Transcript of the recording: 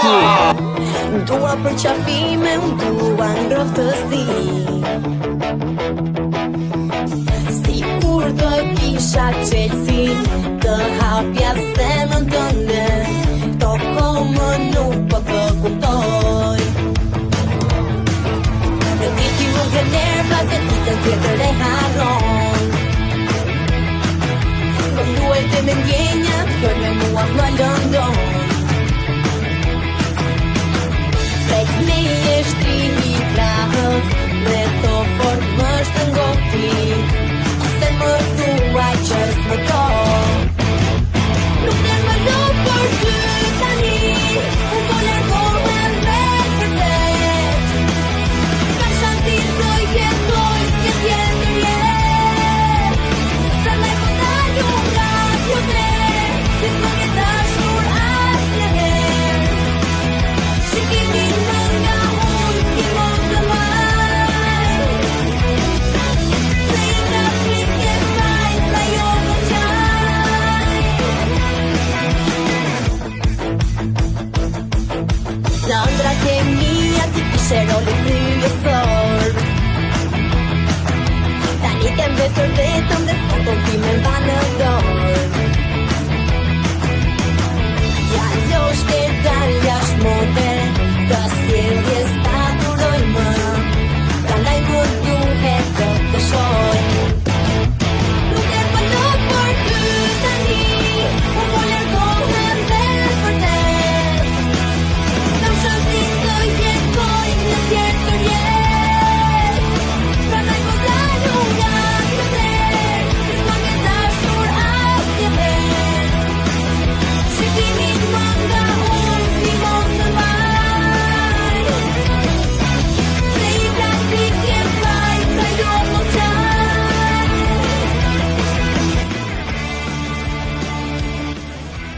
Dua për qafime, dua ngrohtësi. Sikur të kisha qelsi, të hapja zemrën tënde. Këto kohë nuk po të kuptoj. Në viti mund të nerva, se ditën tjetër e harron. Kom duhet të me ndjenja, kër me mua m'alo.